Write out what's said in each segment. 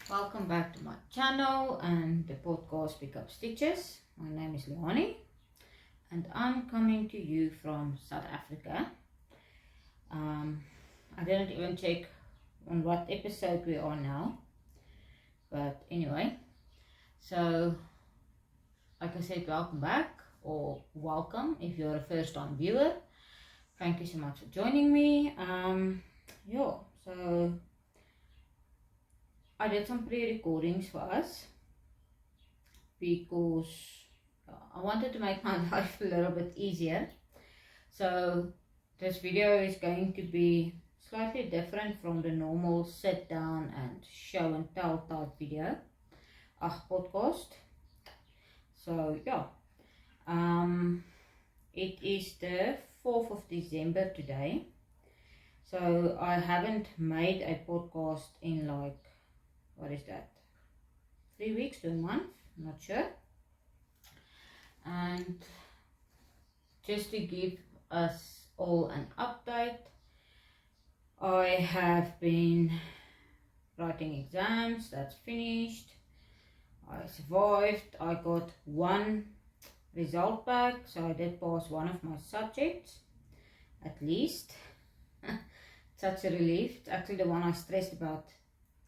Welcome back to my channel and the podcast Pick Up Stitches. My name is Leanie and I'm coming to you from South Africa. I didn't even check on what episode we are now, but anyway, so like I said, welcome back, or welcome if you're a first time viewer. Thank you so much for joining me. So I did some pre-recordings for us because I wanted to make my life a little bit easier. So this video is going to be slightly different from the normal sit down and show and tell type video, podcast. So yeah, it is the 4th of December today. So I haven't made a podcast in like, what is that, 3 weeks to a month, I'm not sure. And just to give us all an update, I have been writing exams, that's finished. I survived, I got one result back, so I did pass one of my subjects, at least. Such a relief. It's actually the one I stressed about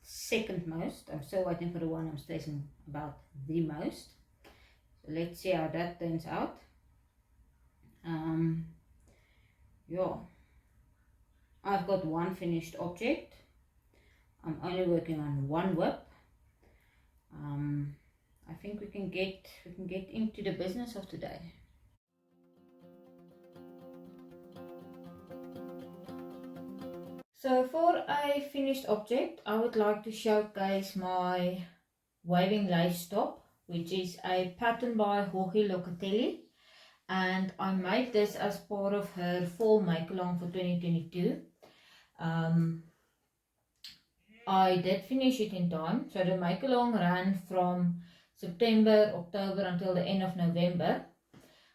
second most. I'm still waiting for the one I'm stressing about the most. So let's see how that turns out. I've got one finished object. I'm only working on one whip. I think we can get into the business of today. So for a finished object, I would like to showcase my waving lace top, which is a pattern by Joji Locatelli, and I made this as part of her fall make along for 2022. I did finish it in time, so the make along ran from September, October until the end of November.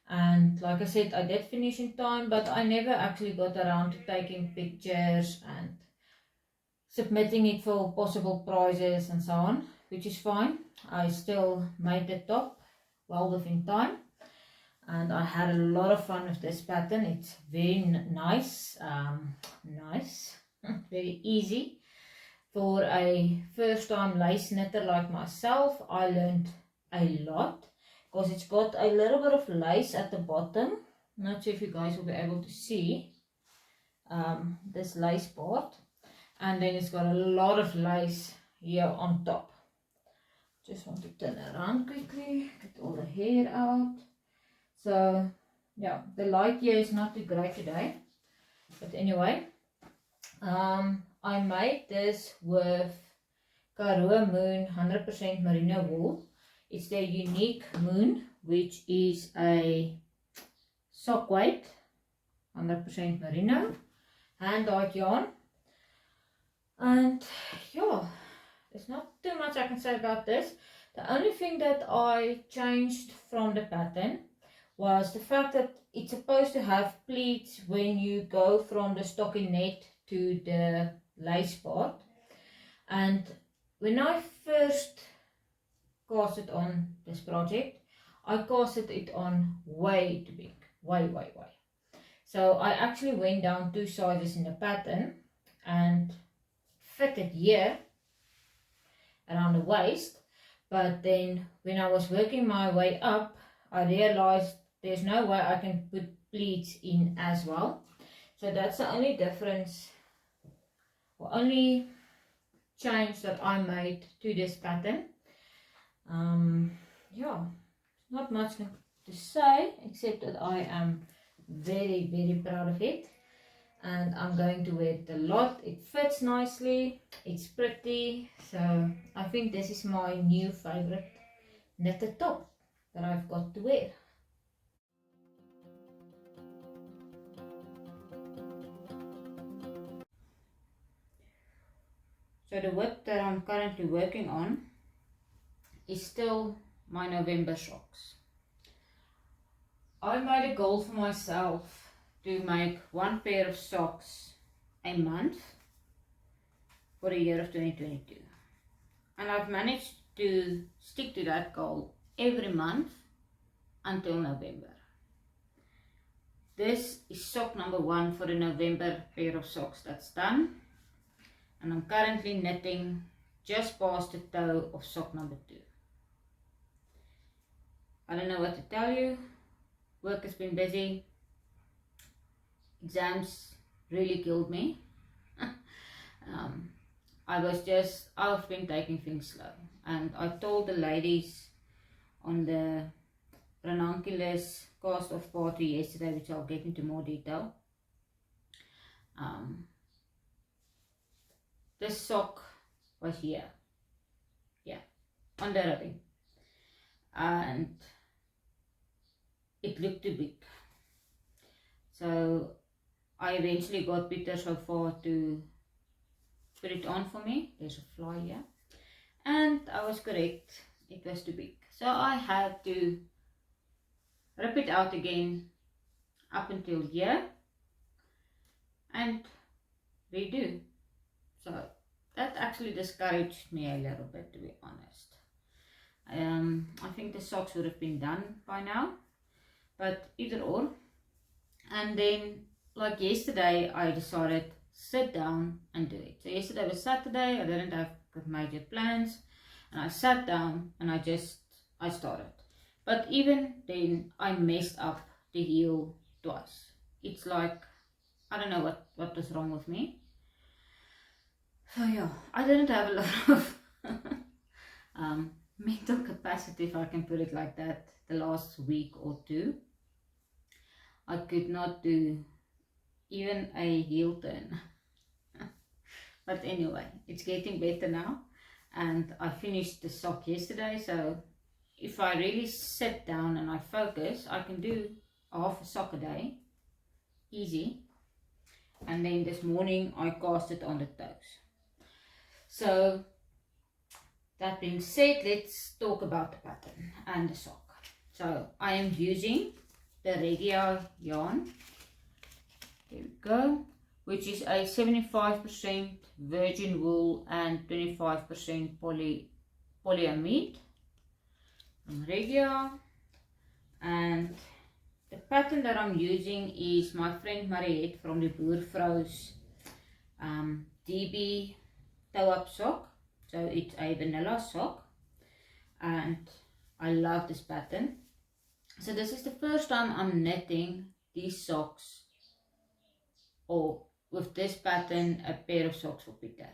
And like I said, I did finish in time, but I never actually got around to taking pictures and submitting it for possible prizes and so on, which is fine. I still made the top well within time, and I had a lot of fun with this pattern. It's very nice, very easy. For a first time lace knitter like myself, I learned a lot. Because it's got a little bit of lace at the bottom. Not sure if you guys will be able to see this lace part. And then it's got a lot of lace here on top. Just want to turn around quickly, get all the hair out. So yeah, the light here is not too great today. But anyway, I made this with Karoo Moon 100% merino wool. It's their unique moon, which is a sock weight, 100% merino, hand-dyed yarn. And yeah, there's not too much I can say about this. The only thing that I changed from the pattern was the fact that it's supposed to have pleats when you go from the stockinette to the lace part. And when I first casted on this project, I casted it on way too big, way. So I actually went down 2 sizes in the pattern and fitted here around the waist, but then when I was working my way up, I realized there's no way I can put pleats in as well. So that's the only difference, or only change that I made to this pattern. Not much to say except that I am very proud of it, and I'm going to wear it a lot. It fits nicely, it's pretty, so I think this is my new favorite knitted top that I've got to wear. So the whip that I'm currently working on is still my November socks. I made a goal for myself to make 1 pair of socks a month for the year of 2022. And I've managed to stick to that goal every month until November. This is sock number 1 for the November pair of socks that's done. And I'm currently knitting just past the toe of sock number 2. I don't know what to tell you. Work has been busy. Exams really killed me. I've been taking things slow. And I told the ladies on the Ranunculus cast-off party yesterday, which I'll get into more detail. This sock was here. Yeah, on the ribbing. And it looked too big. So I eventually got Peter so far to put it on for me. There's a fly here. And I was correct. It was too big. So I had to rip it out again up until here and redo. So that actually discouraged me a little bit, to be honest. I think the socks would have been done by now, but either or. And then, like yesterday, I decided sit down and do it. So yesterday was Saturday. I didn't have major plans, and I sat down and I started. But even then, I messed up the heel twice. It's like, I don't know what was wrong with me. So yeah, I didn't have a lot of mental capacity, if I can put it like that, the last week or two. I could not do even a heel turn. But anyway, it's getting better now. And I finished the sock yesterday, so if I really sit down and I focus, I can do half a sock a day, easy. And then this morning I cast it on the toes. So that being said, let's talk about the pattern and the sock. So I am using the Regia yarn, there we go, which is a 75% virgin wool and 25% polyamide from Regia. And the pattern that I'm using is my friend Mariette from Die Boervrou's DB toe-up sock. So it's a vanilla sock, and I love this pattern. So this is the first time I'm knitting these socks, or with this pattern, a pair of socks for Peter.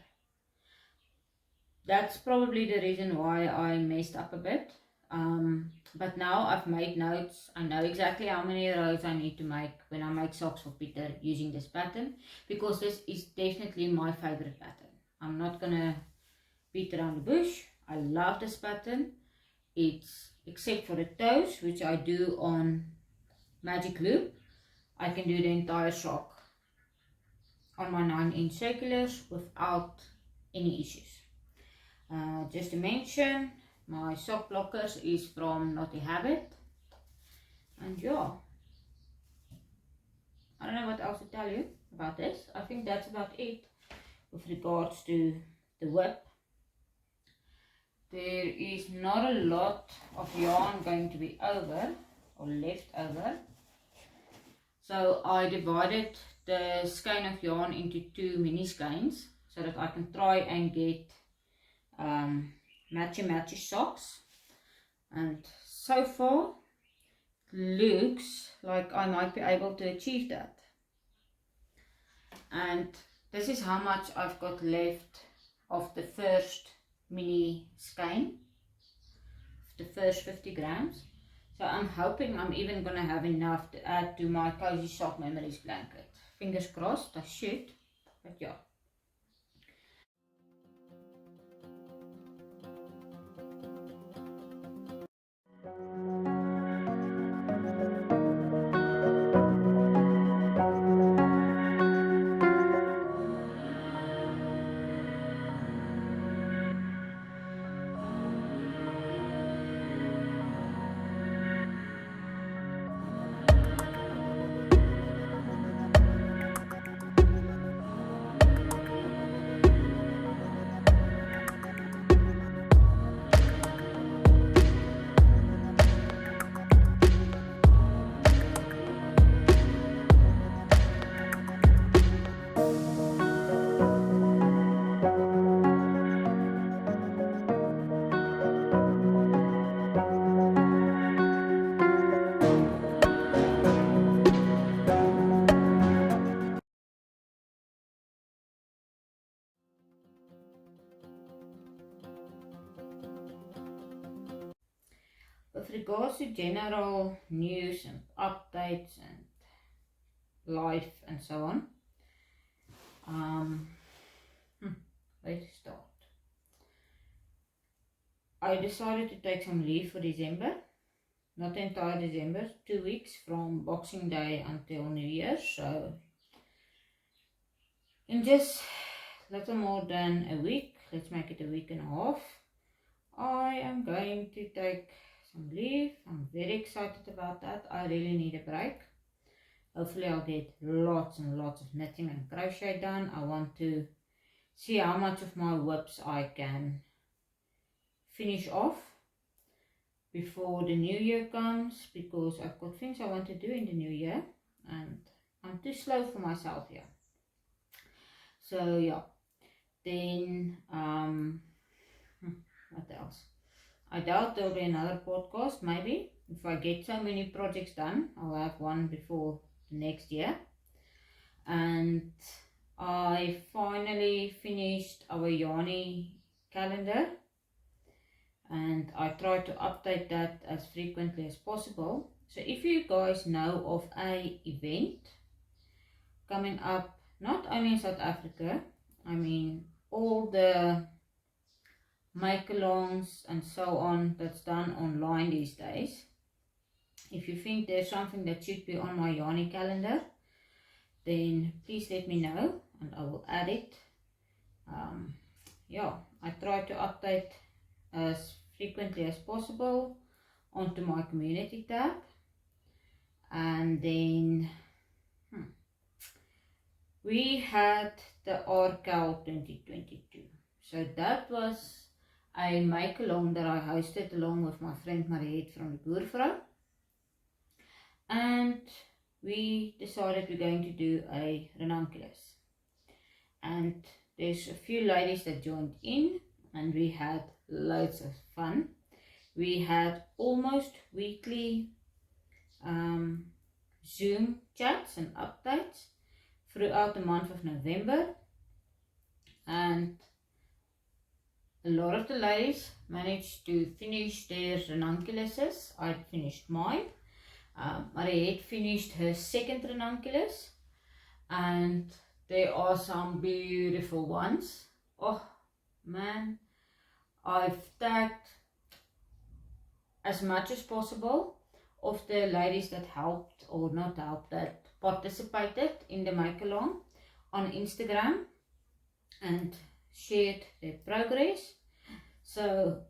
That's probably the reason why I messed up a bit. But now I've made notes. I know exactly how many rows I need to make when I make socks for Peter using this pattern, because this is definitely my favorite pattern. I'm not gonna beat around the bush. I love this pattern. It's, except for the toes, which I do on magic loop, I can do the entire sock on my 9-inch circulars without any issues. Just to mention, my sock blockers is from Knotty Habit. And yeah, I don't know what else to tell you about this. I think that's about it with regards to the whip. There is not a lot of yarn going to be over or left over. So I divided the skein of yarn into 2 mini skeins so that I can try and get matchy socks. And so far it looks like I might be able to achieve that. And this is how much I've got left of the first mini skein, the first 50 grams. So I'm hoping I'm even going to have enough to add to my Cozy Sock Memories blanket. Fingers crossed, I should, but yeah. with regards to general news and updates and life and so on, where to start? I decided to take some leave for December, not the entire December, 2 weeks from Boxing Day until New Year, so in just little more than a week, let's make it a week and a half, I am going to take some leave. I'm very excited about that. I really need a break. Hopefully I'll get lots and lots of knitting and crochet done. I want to see how much of my whips I can finish off before the new year comes, because I've got things I want to do in the new year and I'm too slow for myself here. So yeah, then what else? I doubt there'll be another podcast. Maybe if I get so many projects done, I'll have one before the next year. And I finally finished our Leanie calendar, and I try to update that as frequently as possible. So if you guys know of a event coming up, not only in South Africa, I mean all the make-alongs and so on that's done online these days, if you think there's something that should be on my Leanie calendar, then please let me know and I will add it. Yeah, I try to update as frequently as possible onto my community tab. And then we had the RCal 2022. So that was a make-along that I hosted along with my friend Mariette from Die Boervrou. And we decided we're going to do a Ranunculus. And there's a few ladies that joined in and we had loads of fun. We had almost weekly Zoom chats and updates throughout the month of November, and a lot of the ladies managed to finish their Ranunculuses. I finished mine. Mariette finished her second Ranunculus, and there are some beautiful ones. Oh man, I've tagged as much as possible of the ladies that helped, or not helped, that participated in the make-along on Instagram and shared their progress. So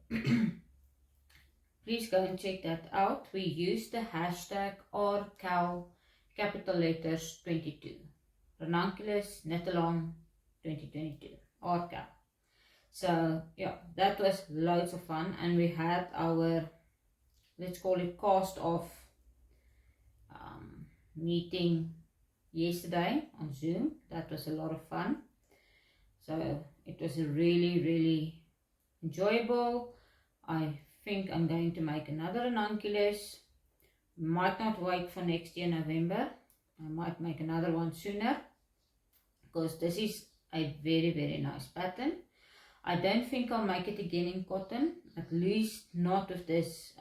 please go and check that out. We used the hashtag RCal capital letters 22, Ranunculus Knit-along 2022, RCal. So yeah, that was loads of fun, and we had our, let's call it, cast off meeting yesterday on Zoom. That was a lot of fun. So it was a really enjoyable. I think I'm going to make another Ranunculus. Might not wait for next year November. I might make another one sooner, because this is a very nice pattern. I don't think I'll make it again in cotton, at least not with this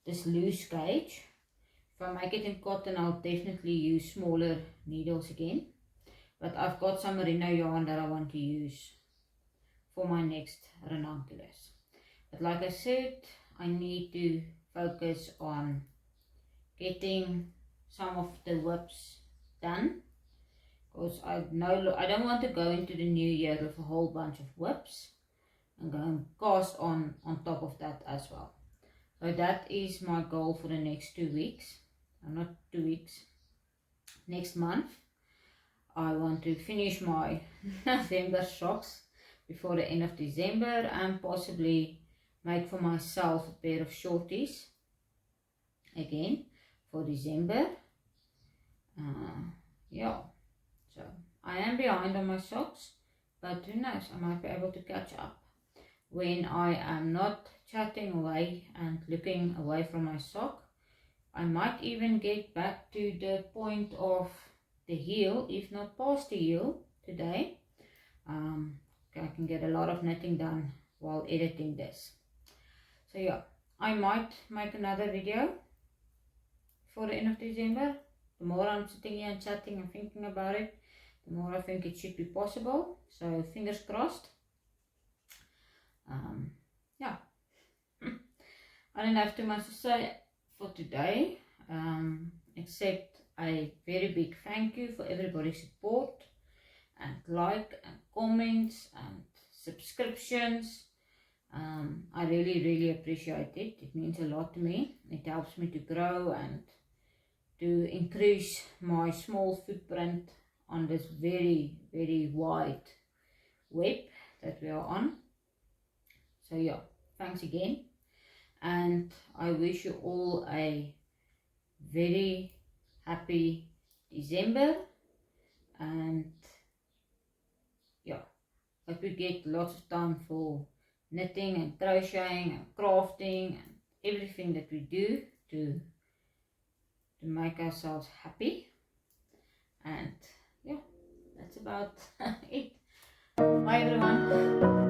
this loose gauge. If I make it in cotton, I'll definitely use smaller needles again. But I've got some merino yarn that I want to use for my next Ranunculus. But like I said, I need to focus on getting some of the whips done, because I don't want to go into the new year with a whole bunch of whips and go and cast on top of that as well. So that is my goal for the next 2 weeks. Not 2 weeks, next month. I want to finish my November socks before the end of December, and possibly make for myself a pair of shorties again for December. Yeah, so I am behind on my socks, but who knows, I might be able to catch up when I am not chatting away and looking away from my sock. I might even get back to the point of the heel, if not past the heel today. I can get a lot of knitting done while editing this. So yeah, I might make another video for the end of December. The more I'm sitting here and chatting and thinking about it, the more I think it should be possible. So fingers crossed. Yeah. I don't have too much to say for today, except a very big thank you for everybody's support and like and comments and subscriptions. I really appreciate it. It means a lot to me. It helps me to grow and to increase my small footprint on this very wide web that we are on. So yeah, thanks again, and I wish you all a very happy December, and yeah, hope you get lots of time for knitting and crocheting and crafting and everything that we do to make ourselves happy. And yeah, that's about it. Bye everyone.